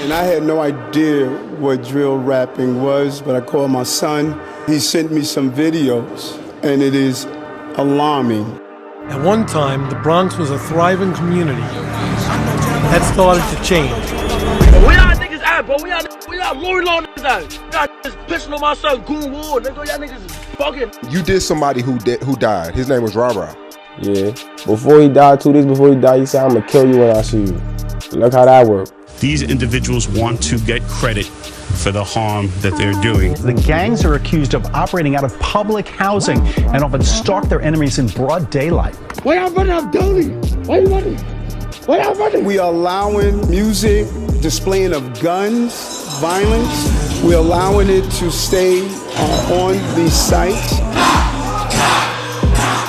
And I had no idea what drill rapping was, but I called my son. He sent me some videos, and it is alarming. At one time, the Bronx was a thriving community. That started to change. Where y'all niggas at, bro? Where y'all Lori Law niggas at? Y'all niggas pissing on my son, Goon War, nigga. Y'all niggas is fucking. You did somebody who died. His name was Rara. Yeah. Before he died, 2 days before he died, he said, I'm gonna kill you when I see you. Look how that worked. These individuals want to get credit for the harm that they're doing. The gangs are accused of operating out of public housing and often stalk their enemies in broad daylight. Why y'all running up Dolly? Why you running? Why y'all running? We are allowing music, displaying of guns, violence. We're allowing it to stay on these sites.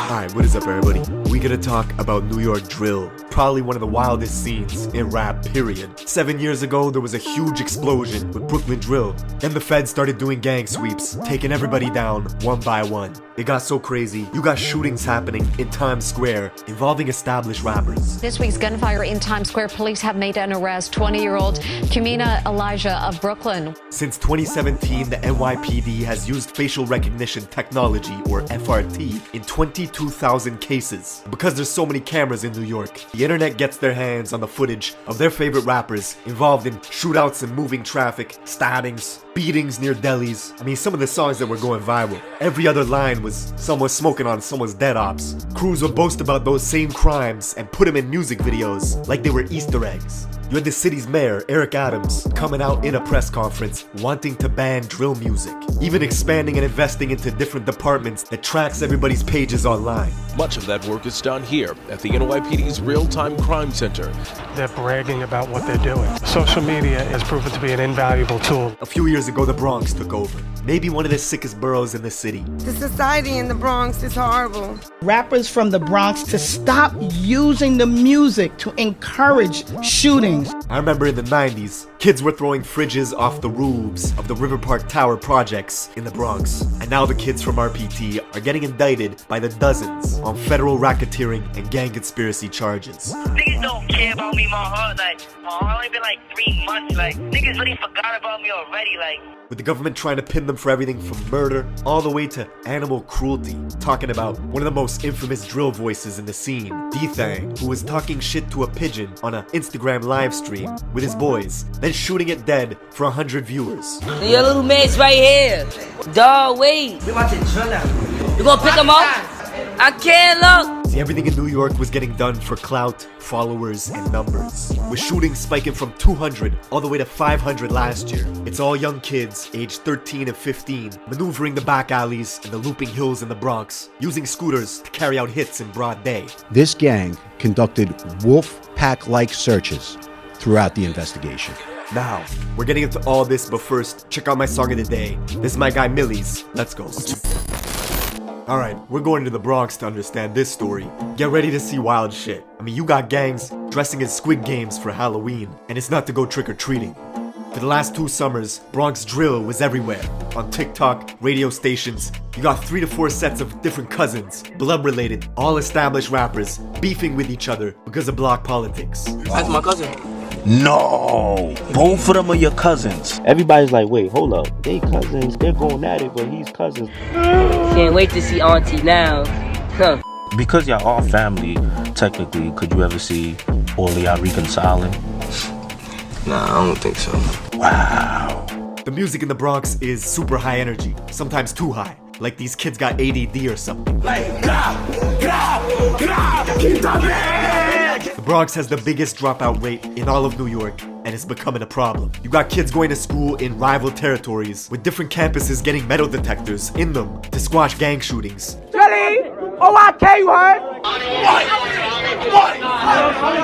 Alright, what is up, everybody? We gonna talk about New York drill. Probably one of the wildest scenes in rap, period. 7 years ago, there was a huge explosion with Brooklyn drill. Then the feds started doing gang sweeps, taking everybody down one by one. It got so crazy, you got shootings happening in Times Square involving established rappers. This week's gunfire in Times Square, police have made an arrest. 20-year-old Kumina Elijah of Brooklyn. Since 2017, the NYPD has used facial recognition technology, or FRT, in 22,000 cases. Because there's so many cameras in New York, the internet gets their hands on the footage of their favorite rappers involved in shootouts and moving traffic, stabbings, beatings near delis. I mean, some of the songs that were going viral. Every other line was someone smoking on someone's dead ops. Crews would boast about those same crimes and put them in music videos like they were Easter eggs. You had the city's mayor, Eric Adams, coming out in a press conference wanting to ban drill music, even expanding and investing into different departments that tracks everybody's pages online. Much of that work is done here at the NYPD's Real-Time Crime Center. They're bragging about what they're doing. Social media has proven to be an invaluable tool. A few years ago, the Bronx took over. Maybe one of the sickest boroughs in the city. The society in the Bronx is horrible. Rappers from the Bronx to stop using the music to encourage shootings. I remember in the 90s, kids were throwing fridges off the roofs of the River Park Tower projects in the Bronx. And now the kids from RPT are getting indicted by the dozens on federal racketeering and gang conspiracy charges. Niggas don't care about me, my heart. Like, my heart only been like 3 months. Like, niggas really forgot about me already. Like, with the government trying to pin them for everything from murder all the way to animal cruelty. Talking about one of the most infamous drill voices in the scene, D-Thang, who was talking shit to a pigeon on an Instagram live stream with his boys, then shooting it dead for 100 viewers. Your little mate's right here. Dawg, wait. we about to drill out. You gonna pick him up? I can't look. See, everything in New York was getting done for clout, followers, and numbers. With shootings spiking from 200 all the way to 500 last year. It's all young kids, aged 13 and 15, maneuvering the back alleys and the looping hills in the Bronx, using scooters to carry out hits in broad day. This gang conducted wolf pack-like searches throughout the investigation. Now, we're getting into all this, but first, check out my song of the day. This is my guy Millie's. Let's go. Alright, we're going to the Bronx to understand this story. Get ready to see wild shit. I mean, you got gangs dressing as Squid Games for Halloween, and it's not to go trick-or-treating. For the last 2 summers, Bronx drill was everywhere. On TikTok, radio stations, you got 3 to 4 sets of different cousins, blood-related, all established rappers, beefing with each other because of block politics. That's my cousin. No, both of them are your cousins. Everybody's like, wait, hold up. They cousins, they're going at it, but he's cousins. Can't wait to see Auntie now. Huh. Because y'all are family, technically, could you ever see all of y'all reconciling? Nah, I don't think so. Wow. The music in the Bronx is super high energy, sometimes too high. Like these kids got ADD or something. The Bronx has the biggest dropout rate in all of New York, and it's becoming a problem. You got kids going to school in rival territories, with different campuses getting metal detectors in them to squash gang shootings. Jelly! OIK, you heard?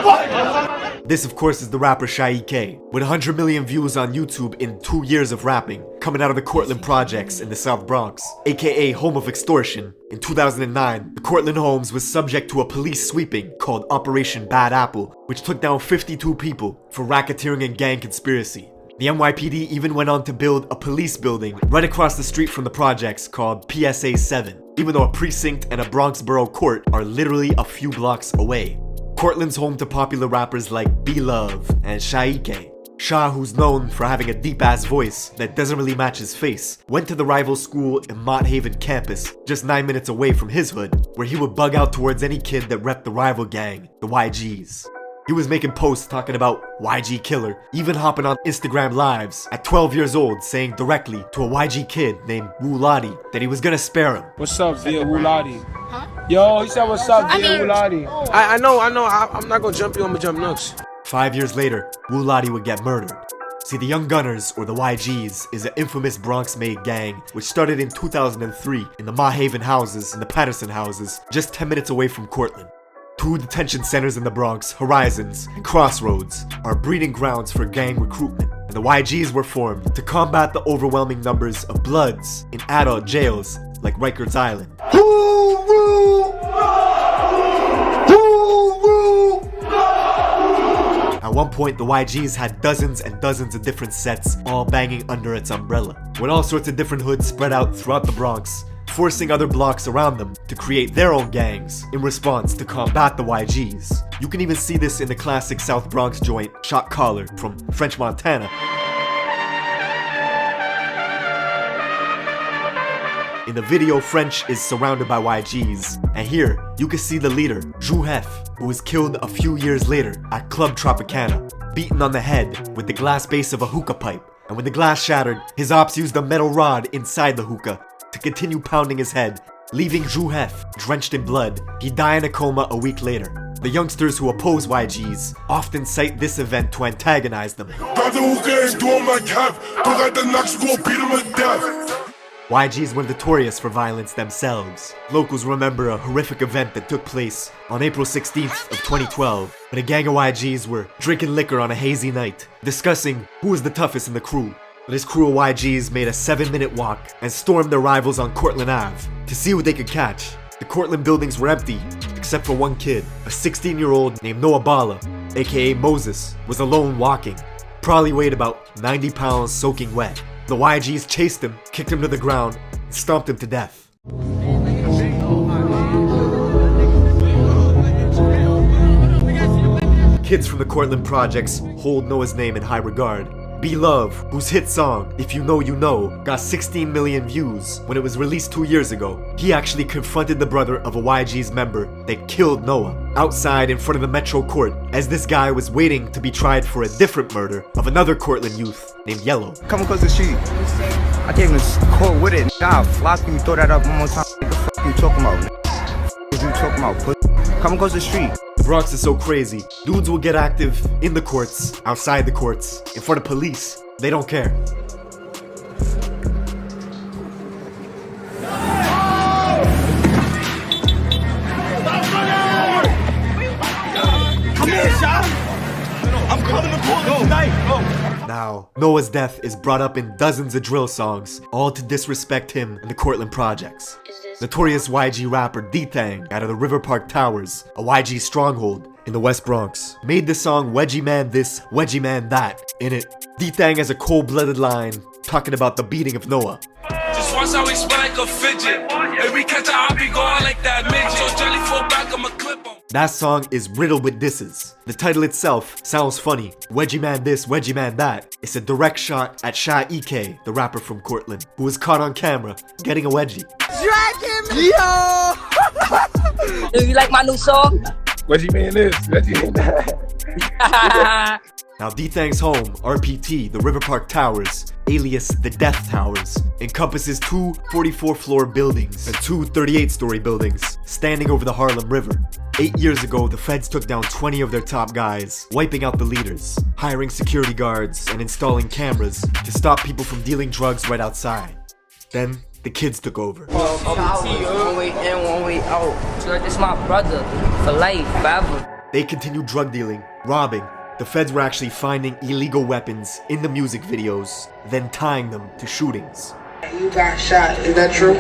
What? This, of course, is the rapper Shaik, with 100 million views on YouTube in 2 years of rapping, coming out of the Cortlandt projects in the South Bronx, aka home of extortion. In 2009, the Cortlandt homes was subject to a police sweeping called Operation Bad Apple, which took down 52 people for racketeering and gang conspiracy. The NYPD even went on to build a police building right across the street from the projects called PSA 7, even though a precinct and a Bronx borough court are literally a few blocks away. Cortland's home to popular rappers like B-Love and Shaik. Shah, who's known for having a deep-ass voice that doesn't really match his face, went to the rival school in Mott Haven campus, just 9 minutes away from his hood, where he would bug out towards any kid that repped the rival gang, the YGs. He was making posts talking about YG killer, even hopping on Instagram lives at 12 years old saying directly to a YG kid named Wu Lottie that he was gonna spare him. What's up, via Wu Lottie? Yo, he said what's up, via Wu Lottie? I know, I'm not gonna jump you, I'm gonna jump Nooks. 5 years later, Wu Lottie would get murdered. See, the Young Gunners, or the YGs, is an infamous Bronx-made gang which started in 2003 in the Mott Haven houses and the Patterson houses, just 10 minutes away from Cortland. 2 detention centers in the Bronx, Horizons and Crossroads, are breeding grounds for gang recruitment, and the YGs were formed to combat the overwhelming numbers of Bloods in adult jails like Rikers Island. At one point, the YGs had dozens and dozens of different sets all banging under its umbrella, with all sorts of different hoods spread out throughout the Bronx, forcing other blocks around them to create their own gangs in response to combat the YGs. You can even see this in the classic South Bronx joint Shot Caller from French Montana. In the video, French is surrounded by YGs, and here you can see the leader, Jou Hef, who was killed a few years later at Club Tropicana, beaten on the head with the glass base of a hookah pipe, and when the glass shattered, his ops used a metal rod inside the hookah to continue pounding his head, leaving Jou Hef drenched in blood. He'd die in a coma a week later. The youngsters who oppose YGs often cite this event to antagonize them. YGs were notorious for violence themselves. Locals remember a horrific event that took place on April 16th of 2012, when a gang of YGs were drinking liquor on a hazy night, discussing who was the toughest in the crew. This crew of YGs made a 7-minute walk and stormed their rivals on Cortland Ave to see what they could catch. The Cortland buildings were empty, except for one kid, a 16-year-old named Noah Bala, aka Moses, was alone walking. Probably weighed about 90 pounds soaking wet. The YGs chased him, kicked him to the ground, and stomped him to death. Kids from the Cortland projects hold Noah's name in high regard. Be Love, whose hit song, If You Know You Know, got 16 million views when it was released 2 years ago. He actually confronted the brother of a YG's member that killed Noah outside in front of the Metro Court, as this guy was waiting to be tried for a different murder of another Cortland youth named Yellow. Come across the street. I can't even caught with it. Nah, flock me, throw that up one more time. What the fuck you talking about? What you talking about, pussy? Come across the street. The Bronx is so crazy. Dudes will get active in the courts, outside the courts, in front of police. They don't care. Come here, Sean. I'm coming to court tonight. Now, Noah's death is brought up in dozens of drill songs, all to disrespect him and the Cortland projects. Notorious YG rapper D-Thang out of the River Park Towers, a YG stronghold in the West Bronx, made the song Wedgie Man This, Wedgie Man That. In it, D-Thang has a cold-blooded line talking about the beating of Noah. Just once I spin like a fidget. If we catch a hop, be going like that midget. So jelly fall back, I'ma clip on. That song is riddled with disses. The title itself sounds funny. Wedgie Man This, Wedgie Man That. It's a direct shot at Sha EK, the rapper from Cortland, who was caught on camera getting a wedgie. Drag him! Yo! Do you like my new song? Wedgie Man this, Wedgie Man that. Now D-Thang's home, RPT, the River Park Towers, alias the Death Towers, encompasses 2 44-floor buildings and 2 38-story buildings standing over the Harlem River. 8 years ago, the feds took down 20 of their top guys, wiping out the leaders, hiring security guards, and installing cameras to stop people from dealing drugs right outside. Then, the kids took over. One way in, one way out. So like this my brother for life, forever. They continued drug dealing, robbing. The feds were actually finding illegal weapons in the music videos, then tying them to shootings. You got shot, is that true?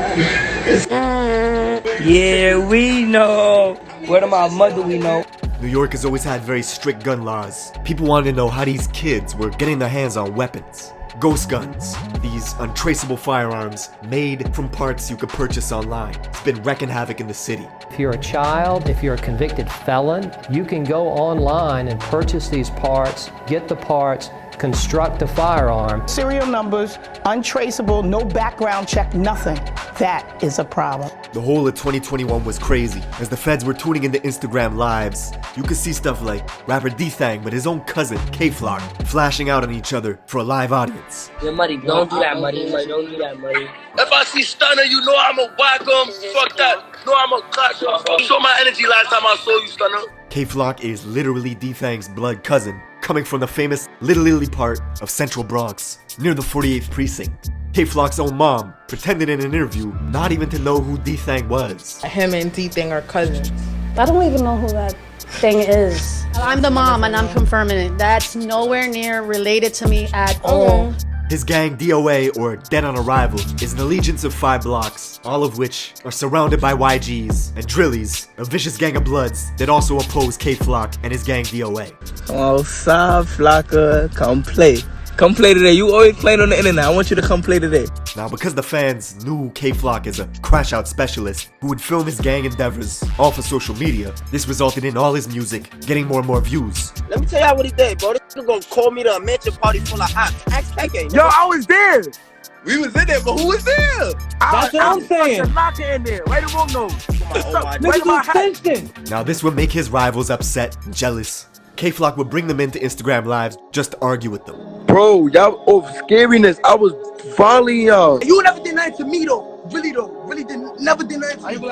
Yeah, we know. Word of my mother, we know. New York has always had very strict gun laws. People wanted to know how these kids were getting their hands on weapons. Ghost guns, these untraceable firearms made from parts you could purchase online. It's been wreaking havoc in the city. If you're a child, if you're a convicted felon, you can go online and purchase these parts, get the parts, construct a firearm. Serial numbers, untraceable, no background check, nothing. That is a problem. The whole of 2021 was crazy. As the feds were tuning into Instagram lives, you could see stuff like rapper D-Thang with his own cousin, K-Flock, flashing out on each other for a live audience. Yeah, Muddy, don't do that, Muddy. Don't do that, Muddy. If I see Stunner, you know I'ma whack him. Fuck that. No, I'ma clash him. You saw my energy last time I saw you, Stunner. K-Flock is literally D-Thang's blood cousin, coming from the famous Little Italy part of Central Bronx, near the 48th precinct. K-Flock's own mom pretended in an interview not even to know who D-Thang was. Him and D-Thang are cousins. I don't even know who that thing is. I'm the mom and I'm confirming it. That's nowhere near related to me at all. His gang DOA, or Dead on Arrival, is an allegiance of 5 blocks, all of which are surrounded by YGs and Drillies, a vicious gang of bloods that also oppose K-Flock and his gang DOA. Oh, Sa Flocka, come play. Come play today. You always playing on the internet. I want you to come play today. Now, because the fans knew K-Flock as a crash-out specialist who would film his gang endeavors all for social media, this resulted in all his music getting more and more views. Let me tell y'all what he did, bro. This nigga gonna call me to a mansion party full of hot. Ask KK. Yo, I was there. We was in there, but who was there? That's what I'm saying. Locker in there. Wait a minute, no. Now, this would make his rivals upset and jealous. K-Flock would bring them into Instagram lives just to argue with them. Bro, y'all over scariness. I was volleying y'all. You never did nothing to me though. Really never did nothing to me.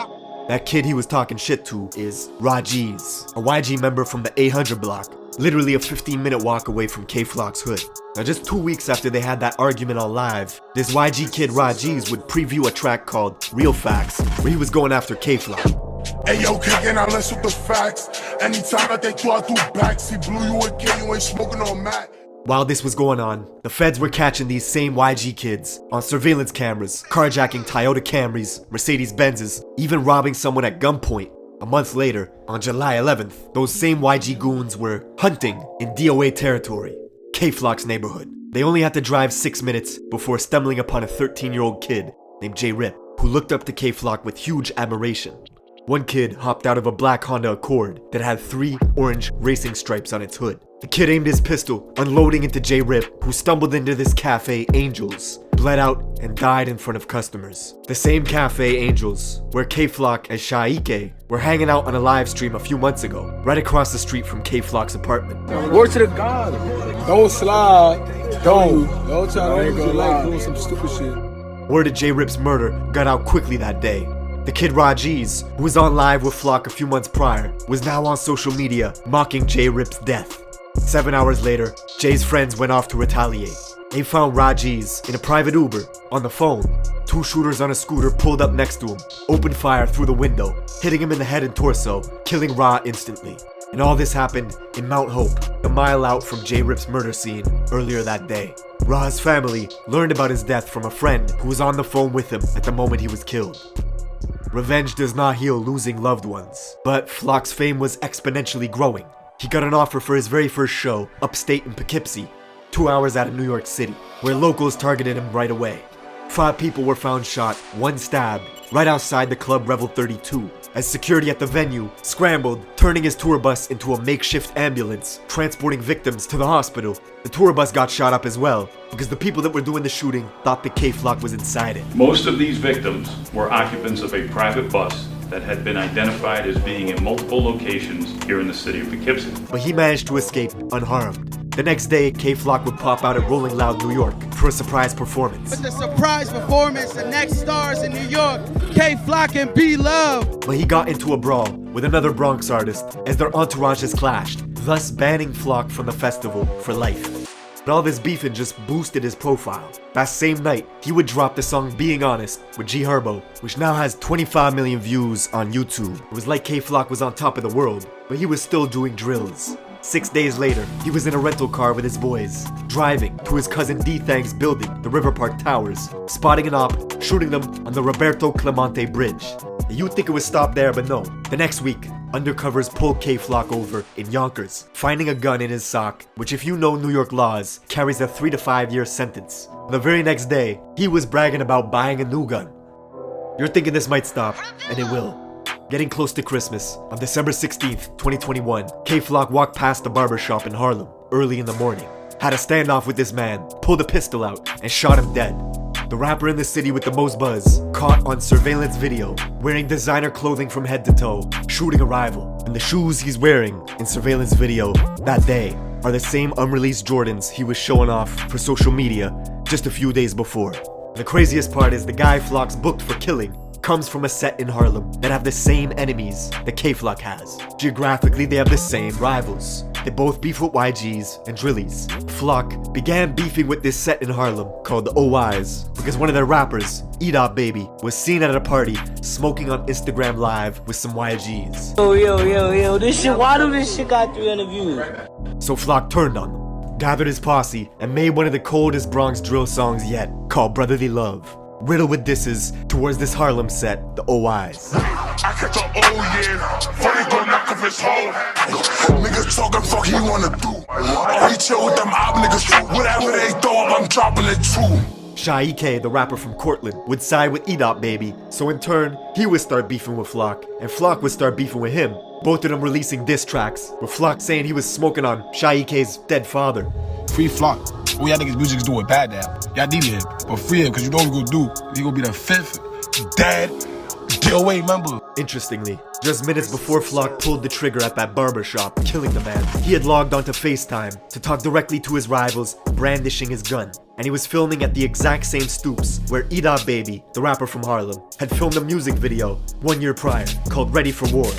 That kid he was talking shit to is Rajiz, a YG member from the 800 block, literally a 15-minute walk away from K-Flock's hood. Now, just 2 weeks after they had that argument on live, this YG kid Rajiz would preview a track called Real Facts, where he was going after K-Flock. Hey yo, kicking out less with the facts. Anytime that they throw out through backs, he blew you a K, you ain't smoking on Mac. While this was going on, the feds were catching these same YG kids on surveillance cameras, carjacking Toyota Camrys, Mercedes Benzes, even robbing someone at gunpoint. A month later, on July 11th, those same YG goons were hunting in DOA territory, K-Flock's neighborhood. They only had to drive 6 minutes before stumbling upon a 13-year-old kid named J-Rip, who looked up to K-Flock with huge admiration. One kid hopped out of a black Honda Accord that had 3 orange racing stripes on its hood. The kid aimed his pistol, unloading into J-Rip, who stumbled into this cafe, Angels, bled out, and died in front of customers. The same cafe, Angels, where K-Flock and Shaike were hanging out on a live stream a few months ago, right across the street from K-Flock's apartment. Word to the God. Don't slide. Don't try to do like doing some stupid shit. Word of J-Rip's murder got out quickly that day. The kid Rajiz, who was on live with Flock a few months prior, was now on social media mocking J-Rip's death. 7 hours later, Jay's friends went off to retaliate. They found Rajiz in a private Uber on the phone. 2 shooters on a scooter pulled up next to him, opened fire through the window, hitting him in the head and torso, killing Ra instantly. And all this happened in Mount Hope, a mile out from J-Rip's murder scene earlier that day. Ra's family learned about his death from a friend who was on the phone with him at the moment he was killed. Revenge does not heal losing loved ones, but Flock's fame was exponentially growing. He got an offer for his very first show, upstate in Poughkeepsie, 2 hours out of New York City, where locals targeted him right away. 5 people were found shot, 1 stabbed, right outside the club Revel 32, as security at the venue scrambled, turning his tour bus into a makeshift ambulance, transporting victims to the hospital. The tour bus got shot up as well, because the people that were doing the shooting thought the K-Flock was inside it. Most of these victims were occupants of a private bus that had been identified as being in multiple locations here in the city of Poughkeepsie. But he managed to escape unharmed. The next day, K-Flock would pop out at Rolling Loud, New York for a surprise performance. With the surprise performance, the next stars in New York, K-Flock and B-Love. But he got into a brawl with another Bronx artist as their entourages clashed, thus banning Flock from the festival for life. But all this beefing just boosted his profile. That same night, he would drop the song Being Honest with G Herbo, which now has 25 million views on YouTube. It was like K-Flock was on top of the world, but he was still doing drills. 6 days later, he was in a rental car with his boys, driving to his cousin D-Thang's building, the River Park Towers, spotting an op, shooting them on the Roberto Clemente Bridge. You'd think it would stop there, but no. The next week, undercovers pulled K-Flock over in Yonkers, finding a gun in his sock, which if you know New York laws, carries a 3 to 5 year sentence. The very next day, he was bragging about buying a new gun. You're thinking this might stop, and it will. Getting close to Christmas, on December 16th, 2021, K-Flock walked past the barbershop in Harlem early in the morning. had a standoff with this man, pulled a pistol out, and shot him dead. The rapper in the city with the most buzz, caught on surveillance video, wearing designer clothing from head to toe, shooting a rival. And the shoes he's wearing in surveillance video that day are the same unreleased Jordans he was showing off for social media just a few days before. The craziest part is the guy Flock's booked for killing comes from a set in Harlem that have the same enemies that K-Flock has. Geographically, they have the same rivals. They both beef with YGs and Drillies. Flock began beefing with this set in Harlem called the OYs because one of their rappers, Edop Baby, was seen at a party smoking on Instagram Live with some YGs. Yo, this shit, why do this shit got 300 views? So Flock turned on them, gathered his posse, and made one of the coldest Bronx drill songs yet, called Brotherly Love, riddled with disses towards this Harlem set, the OYs. I catch a funny gon' knock off his hoe. Niggas talking fuck he wanna do. Oh, he chill with them op niggas too. Whatever they throw up, I'm dropping it too. Shy EK, the rapper from Cortland, would side with Edop Baby, so in turn, he would start beefing with Flock, and Flock would start beefing with him. Both of them releasing diss tracks, with Flock saying he was smoking on Shy EK's dead father. Free Flock. All y'all niggas music's doing bad now. Y'all need him, but free him, cause you know what we gonna do. He gonna be the 5th dead DOA member. Interestingly, just minutes before Flock pulled the trigger at that barber shop, killing the man, he had logged onto FaceTime to talk directly to his rivals, brandishing his gun. And he was filming at the exact same stoops where Edop Baby, the rapper from Harlem, had filmed a music video 1 year prior called Ready for War.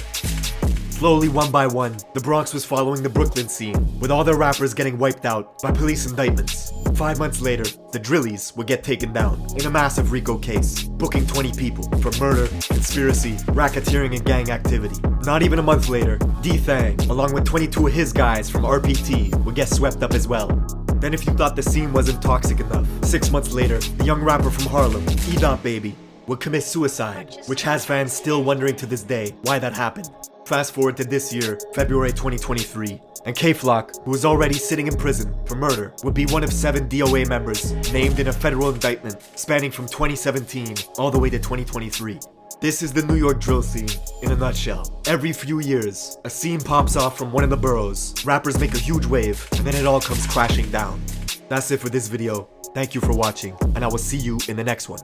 Slowly, one by one, the Bronx was following the Brooklyn scene, with all their rappers getting wiped out by police indictments. 5 months later, the Drillies would get taken down in a massive RICO case, booking 20 people for murder, conspiracy, racketeering, and gang activity. Not even a month later, D-Thang, along with 22 of his guys from RPT, would get swept up as well. Then if you thought the scene wasn't toxic enough, 6 months later, the young rapper from Harlem, Edop Baby, would commit suicide, which has fans still wondering to this day why that happened. Fast forward to this year, February 2023, and K-Flock, who was already sitting in prison for murder, would be one of 7 DOA members named in a federal indictment spanning from 2017 all the way to 2023. This is the New York drill scene in a nutshell. Every few years, a scene pops off from one of the boroughs, rappers make a huge wave, and then it all comes crashing down. That's it for this video. Thank you for watching, and I will see you in the next one.